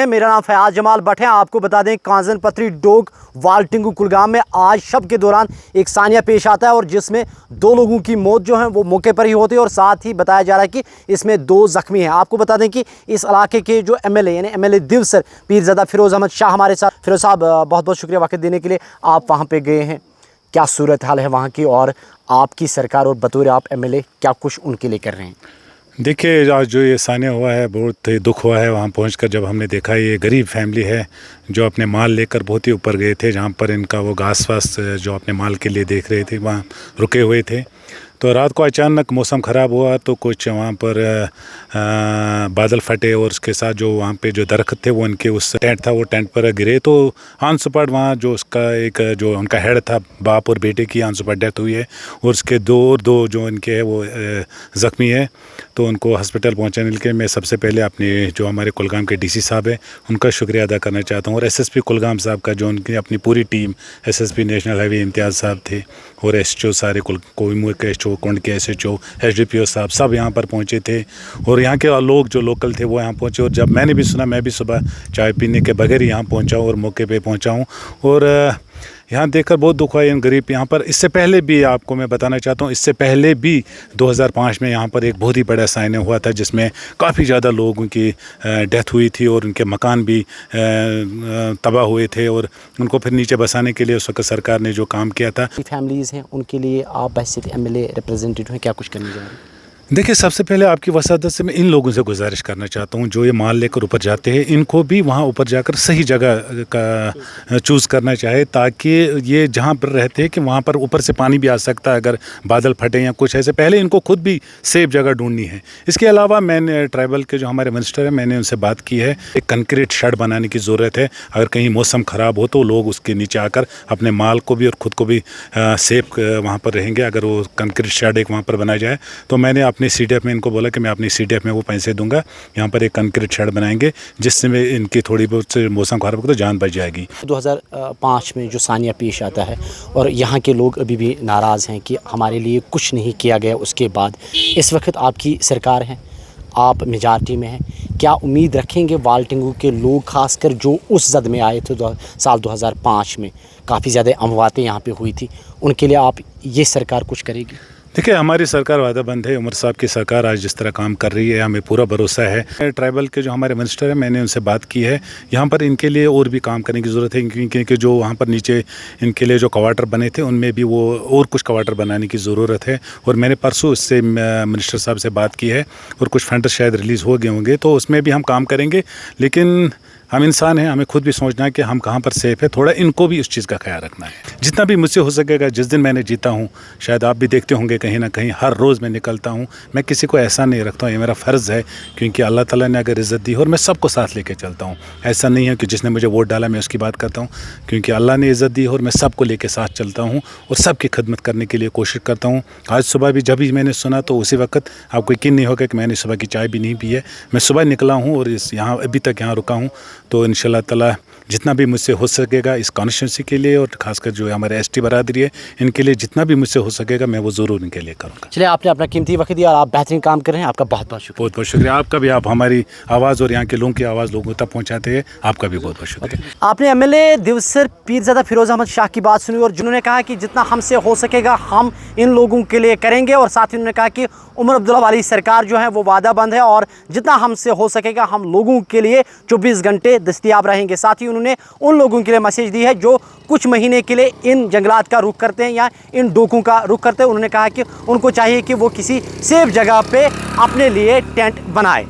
मेरा नाम फयाज जमाल भट्ट है। आपको बता दें कांजन पथरी डोग वालटिंगू कुलगाम में आज शब के दौरान एक सानिया पेश आता है और जिसमें 2 लोगों की मौत जो है वो मौके पर ही होती है और साथ ही बताया जा रहा है कि इसमें 2 जख्मी हैं। आपको बता दें कि इस इलाके के जो एमएलए यानी एमएलए दिवसर पीरज़ादा फिरोज़ अहमद शाह हमारे साथ। फिरोज़ साहब बहुत बहुत शुक्रिया वक्त देने के लिए। आप वहाँ पर गए हैं, क्या सूरत हाल है वहाँ की और आपकी सरकार और बतौर आप एमएलए क्या कुछ उनके लिए कर रहे हैं? देखिए, आज जो ये सानिया हुआ है बहुत ही दुख हुआ है। वहाँ पहुंचकर जब हमने देखा ये गरीब फैमिली है जो अपने माल लेकर बहुत ही ऊपर गए थे, जहाँ पर इनका वो घास वास जो अपने माल के लिए देख रहे थे वहाँ रुके हुए थे। तो रात को अचानक मौसम ख़राब हुआ तो कुछ वहाँ पर बादल फटे और उसके साथ जो वहाँ पे जो दरख्त थे वो उनके उस टेंट था वो टेंट पर गिरे। तो ऑन स्पॉट वहाँ जो उसका एक जो उनका हेड था, बाप और बेटे की ऑन स्पॉट डेथ हुई है और उसके दो जो इनके है वो ज़ख्मी है। तो उनको हॉस्पिटल पहुँचाने के लिए मैं सबसे पहले अपने जो हमारे कुलगाम के डीसी साहब है उनका शुक्रिया अदा करना चाहता हूँ और एसएसपी कुलगाम साहब का जो उनकी अपनी पूरी टीम, एसएसपी नेशनल हाईवे इम्तियाज़ साहब थे और एसएचओ सारे कोहिनूर के एसएचओ, कुंड के एसएचओ, एसडीपीओ साहब सब यहाँ पर पहुँचे थे और यहाँ के लोग जो लोकल थे वो यहाँ पहुँचे। और जब मैंने भी सुना, मैं भी सुबह चाय पीने के बगैर यहाँ पहुँचा और मौके पे पहुँचा हूँ और यहाँ देखकर बहुत दुख हुआ इन गरीब यहाँ पर। इससे पहले भी आपको मैं बताना चाहता हूँ, इससे पहले भी 2005 में यहाँ पर एक बहुत ही बड़ा साइना हुआ था जिसमें काफ़ी ज़्यादा लोगों की डेथ हुई थी और उनके मकान भी तबाह हुए थे और उनको फिर नीचे बसाने के लिए उस वक्त सरकार ने जो काम किया था। फैमिलीज़ हैं उनके लिए आप बहसीत एमएलए रिप्रेजेंटेटिव हैं, क्या कुछ करने जा रहे हैं? देखिए, सबसे पहले आपकी वसादत से मैं इन लोगों से गुजारिश करना चाहता हूँ जो ये माल लेकर ऊपर जाते हैं, इनको भी वहाँ ऊपर जाकर सही जगह का चूज़ करना चाहे ताकि ये जहाँ पर रहते हैं कि वहाँ पर ऊपर से पानी भी आ सकता है अगर बादल फटे या कुछ ऐसे। पहले इनको खुद भी सेफ जगह ढूंढनी है। इसके अलावा मैंने ट्राइबल के जो हमारे मिनिस्टर हैं मैंने उनसे बात की है, एक कंक्रीट शेड बनाने की ज़रूरत है। अगर कहीं मौसम ख़राब हो तो लोग उसके नीचे आकर अपने माल को भी और ख़ुद को भी सेफ वहाँ पर रहेंगे अगर वो कंक्रीट शेड एक वहाँ पर बनाया जाए। तो मैंने अपनी सीडीएफ में इनको बोला कि मैं अपनी सीडीएफ में वो पैसे दूंगा, यहाँ पर एक कंक्रीट शेड बनाएंगे जिससे में इनकी थोड़ी बहुत मौसम ख़राब हो तो जान बच जाएगी। 2005 में जो सानिया पेश आता है और यहाँ के लोग अभी भी नाराज़ हैं कि हमारे लिए कुछ नहीं किया गया। उसके बाद इस वक्त आपकी सरकार है, आप मेजॉरिटी में हैं, क्या उम्मीद रखेंगे वालटिंगू के लोग खासकर जो उस जद में आए थे साल 2005 में काफ़ी ज़्यादा अमवातें यहाँ पे हुई थी, उनके लिए आप ये सरकार कुछ करेगी? देखिए, हमारी सरकार वादाबंद है। उमर साहब की सरकार आज जिस तरह काम कर रही है हमें पूरा भरोसा है। ट्राइबल के जो हमारे मिनिस्टर हैं मैंने उनसे बात की है, यहाँ पर इनके लिए और भी काम करने की ज़रूरत है क्योंकि जो वहाँ पर नीचे इनके लिए जो क्वार्टर बने थे उनमें भी वो और कुछ क्वार्टर बनाने की ज़रूरत है। और मैंने परसों उससे मिनिस्टर साहब से बात की है और कुछ फंड शायद रिलीज़ हो गए होंगे तो उसमें भी हम काम करेंगे। लेकिन हम इंसान हैं, हमें खुद भी सोचना है कि हम कहाँ पर सेफ़ है, थोड़ा इनको भी उस चीज़ का ख्याल रखना है जितना भी मुझसे हो सकेगा। जिस दिन मैंने जीता हूँ, शायद आप भी देखते होंगे कहीं ना कहीं हर रोज़ मैं निकलता हूँ, मैं किसी को ऐसा नहीं रखता हूँ, ये मेरा फ़र्ज़ है क्योंकि अल्लाह ताला ने अगर इज़्ज़त दी और मैं सबको साथ लेके चलता हूँ। ऐसा नहीं है कि जिसने मुझे वोट डाला मैं उसकी बात करता हूँ, क्योंकि अल्लाह ने इज़्ज़त दी और मैं सबको लेके साथ चलता हूँ और सबकी खिदमत करने के लिए कोशिश करता हूँ। आज सुबह भी जब भी मैंने सुना तो उसी वक्त आपको यकीन नहीं होगा कि मैंने सुबह की चाय भी नहीं पी है। मैं सुबह निकला हूँ और यहाँ अभी तक यहाँ रुका हूँ। तो इंशाल्लाह ताला जितना भी मुझसे हो सकेगा इस कॉन्स्टिट्यूंसी के लिए और ख़ासकर जो हमारे एसटी बरादरी है इनके लिए जितना भी मुझसे हो सकेगा मैं वो ज़रूर इनके लिए करूँगा। चलिए, आपने अपना कीमती वक्त दिया और आप बेहतरीन काम कर रहे हैं, आपका बहुत बहुत शुक्रिया। बहुत बहुत शुक्रिया आपका भी। आप हमारी आवाज़ और यहाँ के लोगों की आवाज़ लोगों तक पहुँचाते हैं, आपका भी बहुत बहुत शुक्रिया। आपने एमएलए दिवसर पीरज़ादा फिरोज़ अहमद शाह की बात सुनी और जिन्होंने कहा कि जितना हमसे हो सकेगा हम इन लोगों के लिए करेंगे और साथ ही उन्होंने कहा कि उमर अब्दुल्ला वाली सरकार जो है वो वादाबंद है और जितना हमसे हो सकेगा हम लोगों के लिए 24 घंटे दस्तयाब रहेंगे। साथ ही उन्होंने उन लोगों के लिए मैसेज दी है जो कुछ महीने के लिए इन जंगलात का रुख करते हैं या इन डोकों का रुख करते हैं। उन्होंने कहा कि उनको चाहिए कि वो किसी सेफ जगह पे अपने लिए टेंट बनाए।